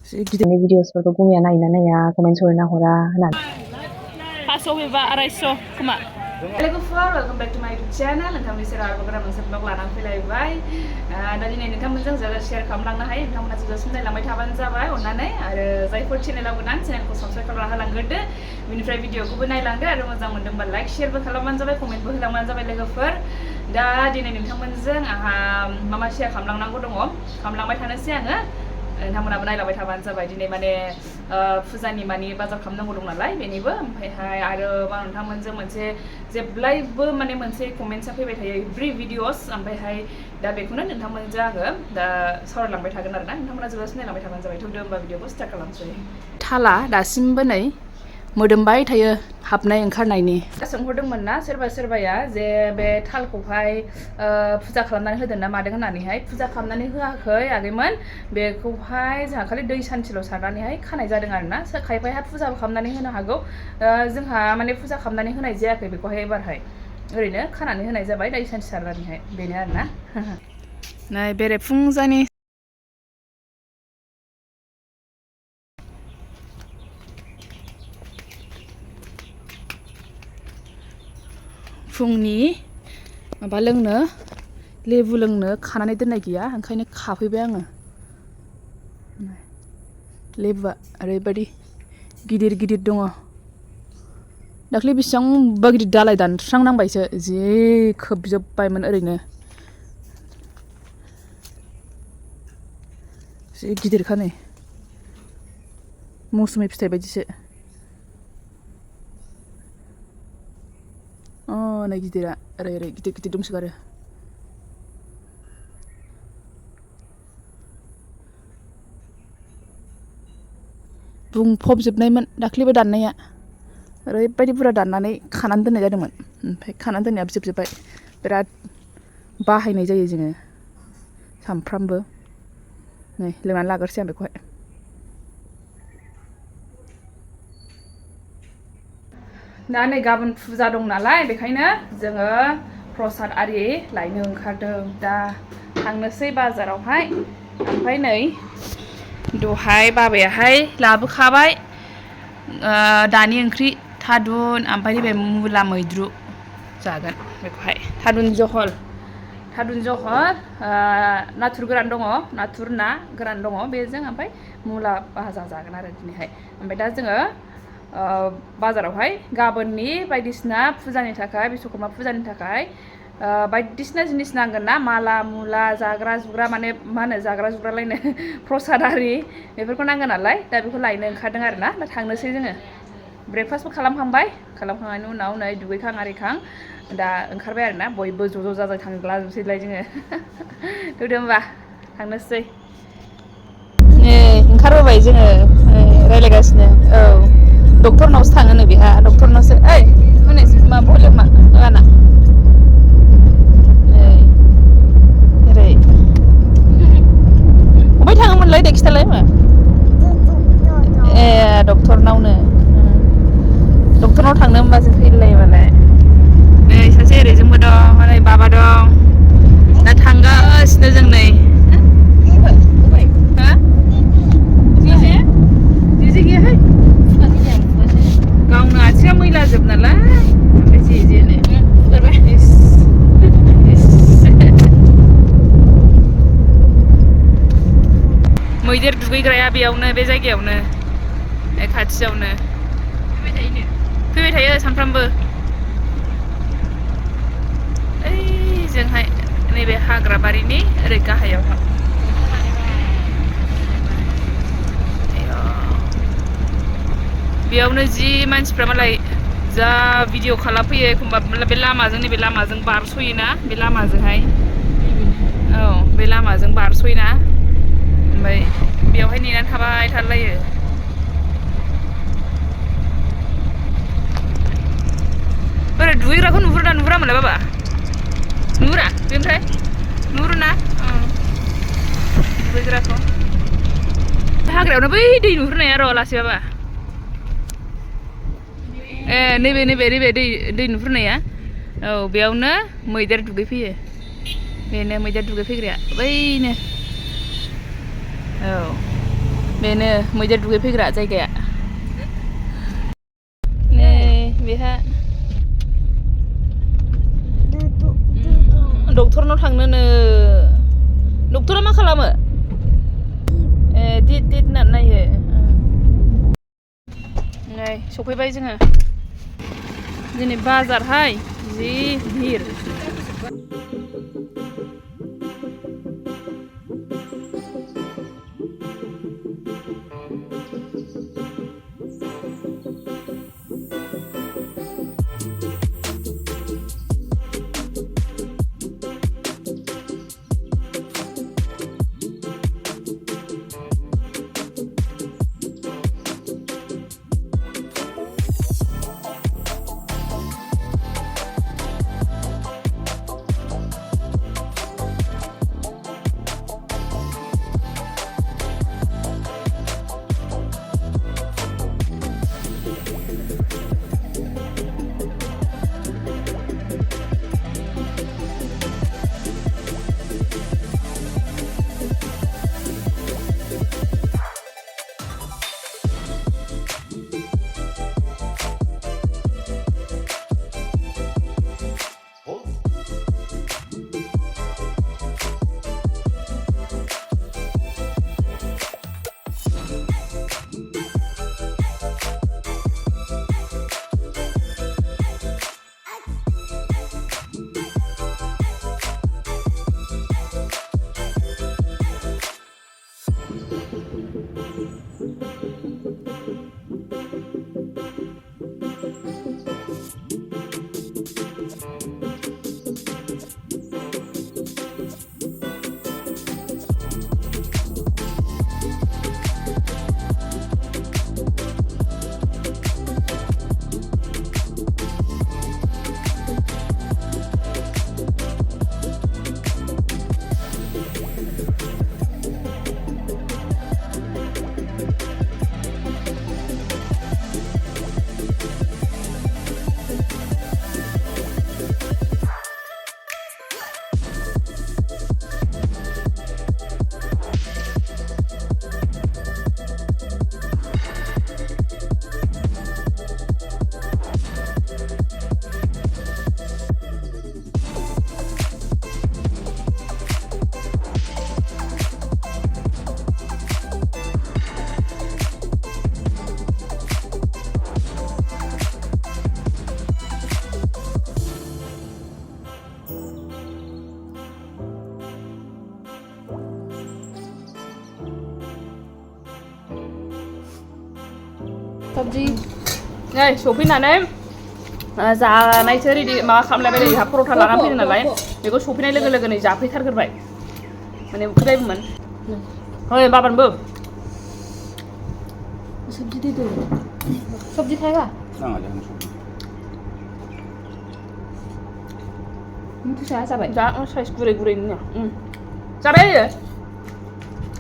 गिदिरनि भिडिअसफोरखौ गुमिया नायना नाया कमेन्ट हरना हरा होननानै 500 एबा 250 खोमा लोगोफोर वेलकम बैक टू माय यूट्यूब चैनल नोंथांनि सेराव आरोबाव मोनसे ब्लग लानानै फैलायबाय दा दिनै नोंथांमोनजों जा शेयार खालामलांनो हायो नोंथांमोना जोबजासिम नायलांबाय थाबानो जाबाय अननानै आरो जायफोर चेनेलाव गोदान चेनेलखौ साबस्क्राइब खालामना होलांग्रोदो बेनिफ्राय भिडिअखौबो नायलांदो आरो मोजां मोनदोंबा लाइक शेयारबो खालामबानो जाबाय कमेन्टबो होलांबानो जाबाय लोगोफोर दा दिनै नोंथांमोनजों आहा मा शेयार खालामलांनांगौ दङ खालामलांबाय थानोसै आङो नोंथांमोनाबो नायलांबाय थाबानो जाबाय दिनै माने फुजानि मानि बाजार खालामनांगौ दं नालाय बेनिबो ओमफ्रायहाय आरो मा नोंथांमोनजों मोनसे जेब्लायबो माने मोनसे कमेन्टसा फैबाय थायो एभ्रि भिडिअस ओमफ्रायहाय दा बेखौनो नोंथांमोनजों आङो दा सावरायलांबाय थागोन आरोना नोंथांमोना जोबजासिम नायलांबाय थाबानो जाबाय थौदो होमबा भिडिअखौ स्टार्ट खालामसै थाला दासिमबो नै मोदोमबाय थायो हाबनाय ओंखारनायनि दा सोंहरदोंमोन ना सोरबा सोरबाया जे बे थालखौहाय फुजा खालामनानै होदों ना मादों होननानैहाय फुजा खालामनानै होआखै आगैमोन बेखौहाय जोंहा खालि दै सान्थिल' सारनानैहाय खानाय जादों आरोना खायफाया फुजाबो खालामनानै होनो हागौ जोंहा माने फुजा खालामनानै होनाय जायाखै बेखौहाय एबारहाय ओरैनो खानानै होनाय जाबाय दै सान्थि सारनानैहाय बेनो आरोना नै बेरे फुंजानि फुंनि माबा लोंनो लेबु लोंनो खानानै दोननाय गैया ओंखायनो खाफैबाय आङो लेबुआ ओरैबायदि गिदिर गिदिर दङ दाख्लै बेसेबांबा गिदिर दालाय दानस्रांनांबायसो जि खोबजोब्बायमोन ओरैनो जि गिदिरखा नै मौसुमि फिथाइ बायदिसो नै गिदिरा ओरै ओरै गिदिर गिदिर दंसोगारो बुंफबजोबनायमोन दाख्लैबो दाननाया ओरैबायदि बुरजा दाननानै खानानै दोननाय जादोंमोन ओमफ्राय खानानै दोननायाबो जोबजोब्बाय बिराद बाहायनाय जायो जोङो सामफ्रामबो नै लोंनानै लाग्रोसै आं बेखौहाय दा नै गाबोन फुजा दं नालाय बेखायनो जोङो प्रसाद आरि लायनो ओंखारदों दा थांनोसै बाजारावहाय ओमफ्राय नै दहाय बाबायाहाय लाबोखाबाय दानि ओंख्रि थादुन ओमफ्राय नैबे मुला मैद्रु जागोन बेखौहाय थादुन जहल नाथुर गोरान दङ नाथुर ना गोरान दङ बेजों ओमफ्राय मुला भाजा जागोन आरो दिनैहाय ओमफ्राय दा जोङो बाजारावहाय गाबोननि बायदिसिना फुजानि थाखाय बिश्वकर्मा फुजानि थाखाय बायदिसिना जिनिस नांगोन ना माला मुला जाग्रा जुग्रा माने मा होनो जाग्रा जुग्रालायनो प्रसाद आरि बेफोरखौ नांगोन नालाय दा बेखौ लायनो ओंखारदों आरोना दा थांनोसै जोङो ब्रेकफास्टबो खालामखांबाय खालामखांनायनि उनाव नै दुगैखां आरिखां दा ओंखारबाय आरोना बयबो ज' ज' जाजाय थांलाजोबसैलाय जोङो थौदो होमबा थांनोसै ओंखारबोबाय जोङो रायज्लायगासिनो औ डक्टरनावसो थाङोनो बेहा डक्टरनावसो ओइ हनै मा भलिउमा गाना ओरै बबेहाय थाङोमोनलाय दे खिथालाय मा ए डक्टरनावनो डक्टरनाव थांनो होमबासो फैलायबालाय नै सासे ओरैजोंबो दं ओरै बाबा दं दा थांगासिनो जों नै गावनो आथिङा मैला जोब नालाय ओमफ्राय जेनो मैदेर दुगैग्राया बेयावनो बे जायगायावनो खाथियावनो फैबाय थायो सानफ्रामबो ओइजोंहाय नैबे हाग्रा बारिनि ओरै गाहायावहाय बेयावनो जि मानसिफ्रा मालाय जा भिडिअ खालामफैयो एखमबा बे लामाजों नैबे लामाजों बारस'योना बे लामाजोंहाय औ बे लामाजों बारस'योना ओमफ्राय बेयावहाय नेनानै थाबाय थालायो ओरै दुगैग्राखौ नुहुरामोनलाय बाबा नुहुरा बेनिफ्राय नुहुरोना दुगैग्राखौ हाग्रायावनो बै दै नुहुरनाया र' लासै बाबा नैबे दै नुहुरनाया औ बेयावनो मैदेर दुगैफैयो बेनो मैदेर दुगैफैग्राया बैनो औ बेनो मैदेर दुगैफैग्रा जायगाया नै बेहा डक्टरनाव थांनोनो डक्टरा मा खालामो दिट होननानै नायो नै सफैबाय जोङो दिनै बाजारहाय जि भिर सबजि नै सफैनानै जानायसो रेडि माबा खालामलायबाय नै जोंहा पर'था लाना फैदों नालाय बेखौ सफैनाय लोगो लोगोनो जाफैथारग्रोबाय माने उखैबायबोमोन ओइ बाबानबो सब्जी दे दो सब्जी खाएगा फिसा जाबाय जा साइज गुरै गुरैनो जाबाय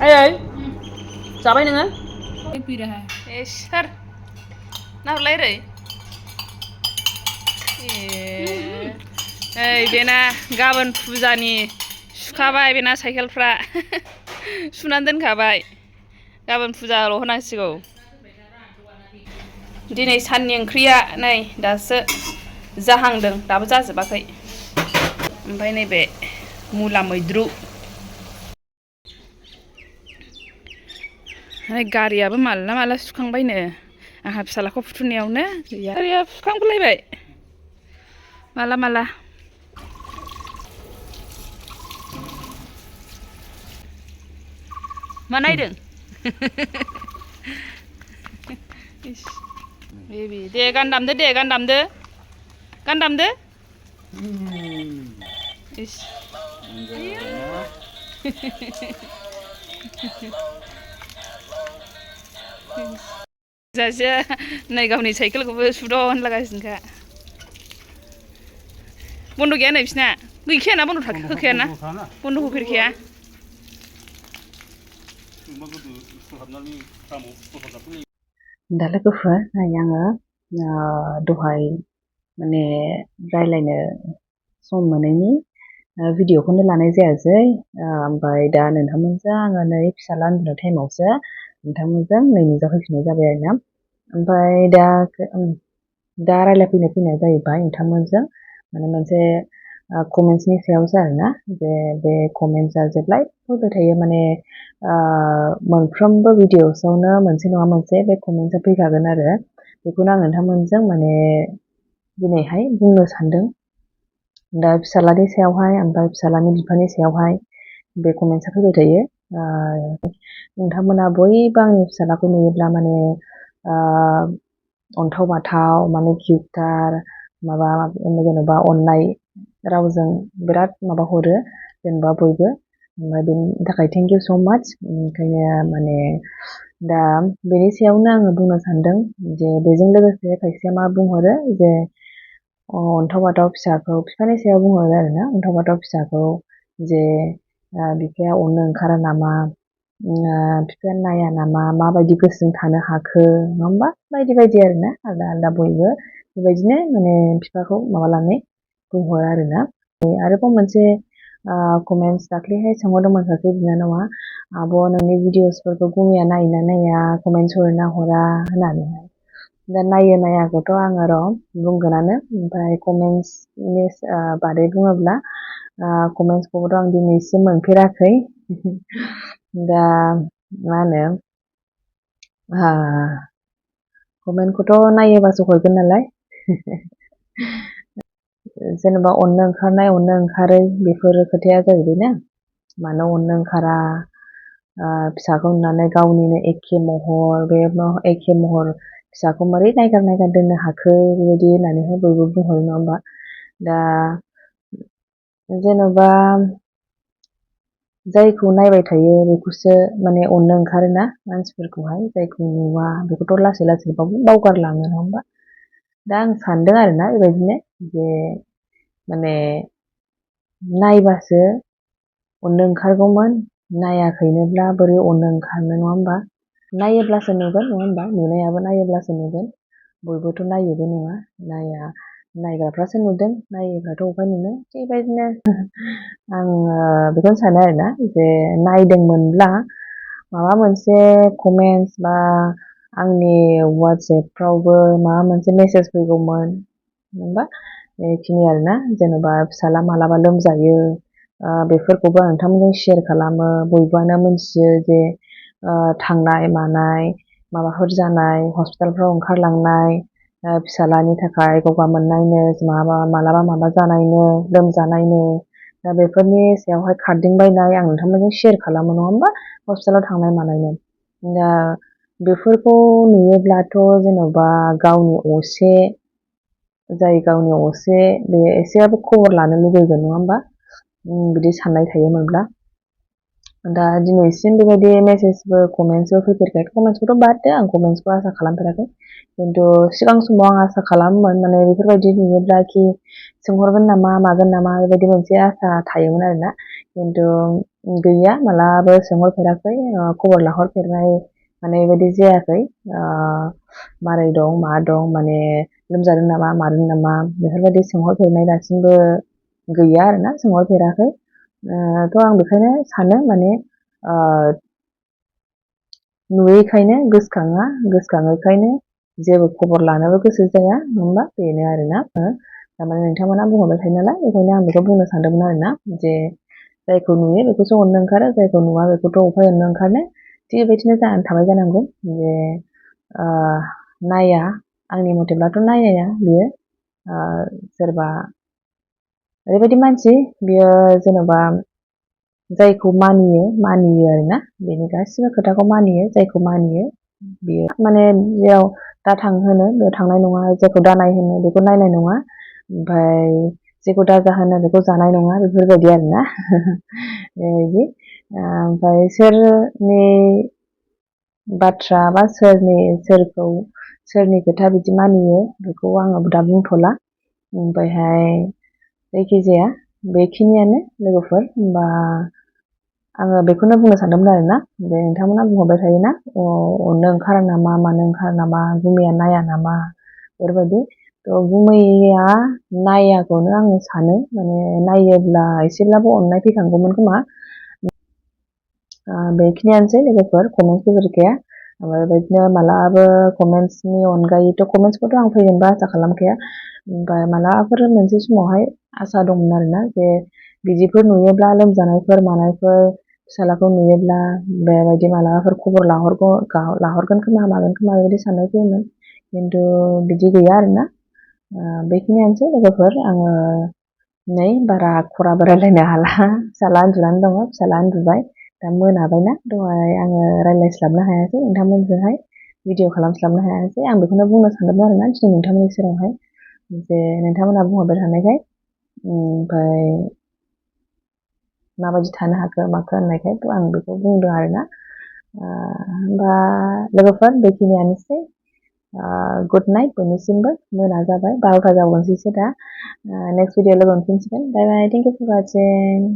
आयै जाबाय नोङो पी रहा है ए सर ना हरलाय रे ए बेना गाबोन फुजानि सुखाबाय बेना साइकेलफ्रा सुनानै दोनखाबाय गाबोन फुजाल' होनांसिगौ दिनै साननि ओंख्रिया नै दासो जाहांदों दाबो जाजोबाखै ओमफ्राय नैबे मुला मैद्रु गारियाबो माला माला सुखांबायनो आंहा फिसालाखौ फुथुनायावनो गारिया सुखांबोलायबाय माला माला मा नायदों बेबि दे गान दामदो दे गान दामदो गान दामदो इस जासिया नै गावनि साइकेलखौबो सुद' होनलागासिनोखा बन्द' गैया नै बिसिना गैखायाना बन्द' होखायाना बन्द' होफेरखाया दा लोगोफोर नै आङो दहाय माने रायलायनो सम मोनैनि भिडिअखौनो लानाय जायासै ओमफ्राय दा नोंथांमोनजों आङो नै फिसाला उन्दुनाय टाइमावसो नोंथांमोनजों नै नुजाफैफिननाय जाबाय आरोना। ओमफ्राय दा रायलायफैनाय जाहैबाय नोंथांमोनजों माने मोनसे कमेन्ट्सनि सायावसो आरोना। बे कमेन्ट्सआ जेब्लायबो फैबाय थायो, माने मोनफ्रोमबो भिडिअ'सआवनो मोनसे नङा मोनसे बे कमेन्ट्सआ फैखागोन आरो। बेखौनो आं नोंथांमोनजों माने दिनैहाय बुंनो सानदों। दा फिसालानि सायावहाय ओमफ्राय फिसालानि बिफानि सायावहाय बे कमेन्ट्सआ फैबाय थायो। नोंथांमोना बयबो आंनि फिसालाखौ नुयोब्ला माने अन्थाव बाथाव, माने किउटार, माबा जेनेबा अननाय रावजों बिराद माबा हरो जेनेबा बयबो। ओमफ्राय बेनि थाखाय थेंक इउ स' माच। ओंखायनो माने दा बेनि सायावनो आङो बुंनो सानदों जे बेजों लोगोसे खायसेया मा बुंहरो जे अन्थाव बाथाव फिसाखौ बिफानि सायाव बुंहरो आरोना। अन्थाव बाथाव फिसाखौ जे बिफाया अननो ओंखारा नामा, बिफाया नाया नामा, माबायदि गोसोजों थानो हाखो, नङा होमबा, बायदि बायदि आरोना। आलदा आलदा बयबो बेबायदिनो माने बिफाखौ माबानानै बुंहरो आरोना। आरोबाव मोनसे कमेन्ट्स दाख्लैहाय सोंहरदोंमोन सासे बिनानावा, आब' नोंनि भिडिअसफोरखौ गुमैया नायोना नाया, कमेन्ट्स हरोना हरा होननानैहाय। दा नायो नायाखौथ' आङो र' बुंगोनानो। ओमफ्राय कमेन्ट्सनि बादै बुङोब्ला कमेन्ट्सखौबोथ' आं दिनैसिम मोनफेराखै। दा मा होनो, कमेन्टखौथ' नायोबासो हरगोन नालाय। जेनेबा अननो ओंखारनाय अननो ओंखारै बेफोर खोथाया जाहैबाय ना। मानो अननो ओंखारा, फिसाखौ नुनानै गावनिनो एखे महर, बे एखे महर फिसाखौ मारै नायगार नायगार दोननो हाखो, बेबायदि होननानैहाय बयबो बुंहरो, नङा होमबा। दा जेनेबा जायखौ नायबाय थायो बेखौसो माने अननो ओंखारोना मानसिफोरखौहाय। जायखौ नुवा बेखौथ' लासै लासैबाबो बावगारलाङो, नङा होमबा। दा आं सानदों आरोना बेबायदिनो जे माने नायबासो अननो ओंखारगौमोन, नायाखैनोब्ला बोरै अननो ओंखारनो, नङा होमबा। नायोब्लासो नुगोन, नङा होमबा, नुनायाबो नायोब्लासो नुगोन। बयबोथ' नायो बे नङा, नायग्राफ्रासो नुदों, नायोब्लाथ' अबहाय नुनो। बेबायदिनो आङो बेखौनो सानो आरोना जे नायदोंमोनब्ला माबा मोनसे कमेन्ट्स बा आंनि वाट्सएपफ्रावबो माबा मोनसे मेसेज फैगौमोन, होनबा बेखिनि आरोना। जेनेबा फिसाला मालाबा लोमजायो, बेफोरखौबो आं नोंथांमोनजों शेयार खालामो। बयबोआनो मिथियो जे थांनाय मानाय, माबाफोर जानाय, हस्पिटालफ्राव ओंखारलांनाय, फिसालानि थाखाय गगा मोननायनो, मालाबा माबा जानायनो, लोमजानायनो, दा बेफोरनि सायावहाय खारदिंबायनाय आं नोंथांमोनजों शेयार खालामो, नङा होमबा, हस्पिटालाव थांनाय मानायनो। दा बेफोरखौ नुयोब्लाथ' जेन'बा गावनि असे, जाय गावनि असे, बे एसेबाबो खबर लानो लुबैगोन, नङा होमबा। बिदि साननाय थायोमोनब्ला। दा दिनैसिम बेबायदि मेसेजबो कमेन्ट्सबो फैफेरखायाखै। कमेन्ट्सखौथ' बाददो, आं कमेन्ट्सखौ आसा खालामफेराखै। खिन्थु सिगां समाव आं आसा खालामोमोन, माने बेफोरबायदि नुयोब्ला कि सोंहरगोन नामा मागोन नामा, बेबायदि मोनसे आसा थायोमोन आरोना। खिन्थु गैया, मालाबो सोंहरफेराखै, खबर लाहरफेरनाय माने बेबायदि जायाखै। मारै दं मा दं, माने लोमजादों नामा मादों नामा, बेफोरबायदि सोंहरफेरनाय दासिमबो गैया आरोना, सोंहरफेराखै। थ' आं बेखायनो सानो माने नुयैखायनो गोसोखाङा, गोसोखाङैखायनो जेबो खबर लानोबो गोसो जाया, नङा होमबा, बेनो आरोना। थारमाने नोंथांमोना बुंहरबाय थायो नालाय, बेखायनो आं बेखौ बुंनो सानदोंमोन आरोना, जे जायखौ नुयो बेखौसो अननो ओंखारो, जायखौ नुवा बेखौथ' अबहाय अननो ओंखारनो। थिग बेबायदिनो जानानै थाबाय जानांगौ जे नाया, आंनि मथेब्लाथ' नाया बियो। सोरबा ओरैबायदि मानसि, बियो जेनेबा जायखौ मानियो आरोना, बेनि गासिबो खोथाखौ मानियो। जायखौ मानियो बियो माने जेराव दा थांहोनो बेयाव थांनाय नङा, जायखौ दा नायहोनो बेखौ नायनाय नङा, ओमफ्राय जेखौ दा जाहोनो बेखौ जानाय नङा, बेफोरबायदि आरोना। बेबायदि ओमफ्राय सोरनि बाथ्रा बा सोरनि खोथा बिदि मानियो बेखौ आङो दा बुंथ'ला। ओमफ्रायहाय जायखिजाया बेखिनियानो लोगोफोर। होमबा आङो बेखौनो बुंनो सानदोंमोन आरोना, जे नोंथांमोना बुंहरबाय थायोना अननो ओंखारा नामा, मानो ओंखारा नामा, गुमैया नाया नामा, बेफोरबायदि। थ' गुमैया नायाखौनो आङो सानो, माने नायोब्ला एसेब्लाबो अननाय फैखांगौमोन खोमा। बेखिनियानोसै लोगोफोर, कमेन्ट्स फैफेरखाया। ओमफ्राय बेबायदिनो मालाबाबो कमेन्ट्सनि अनगायैथ' कमेन्ट्सखौथ' आं फैगोनबा आसा खालामखाया ओमफ्राय मालाबाफोर मोनसे समावहाय आसा दंमोन आरोना जे बिदिफोर नुयोब्ला लोमजानायफोर मानायफोर फिसाज्लाखौ नुयोब्ला बेबायदि मालाबाफोर खबर लाहरगोन खोमा मागोन खोमा बेबायदि साननाय फैयोमोन खिन्थु बिदि गैया आरोना बेखिनियानोसै लोगोफोर आङो नै बारा खराबो रायलायनो हाला फिसाज्ला उन्दुनानै दङ फिसाज्ला उन्दुबाय दा मोनाबायना दहाय आङो रायलायस्लाबनो हायासै नोंथांमोनजोंहाय भिडिअ खालामस्लाबनो हायासै आं बेखौनो बुंनो सानदोंमोन आरोना दिनै नोंथांमोननि सेरावहाय जे नोंथांमोनहा बुंहरबाय थानायखाय ओमफ्राय माबायदि थानो हाखो माखो होननायखाय आं बेखौ बुंदों आरोना होमबा लोगोफोर बेखिनियानोसै गुड नाइट बयनिसिमबो मोना जाबाय 12ता जाबावनोसैसो दा नेक्स्ट भिडिअ लोगो मोनफिनसिगोन बाय बाय थेंक इउ फर वाचिं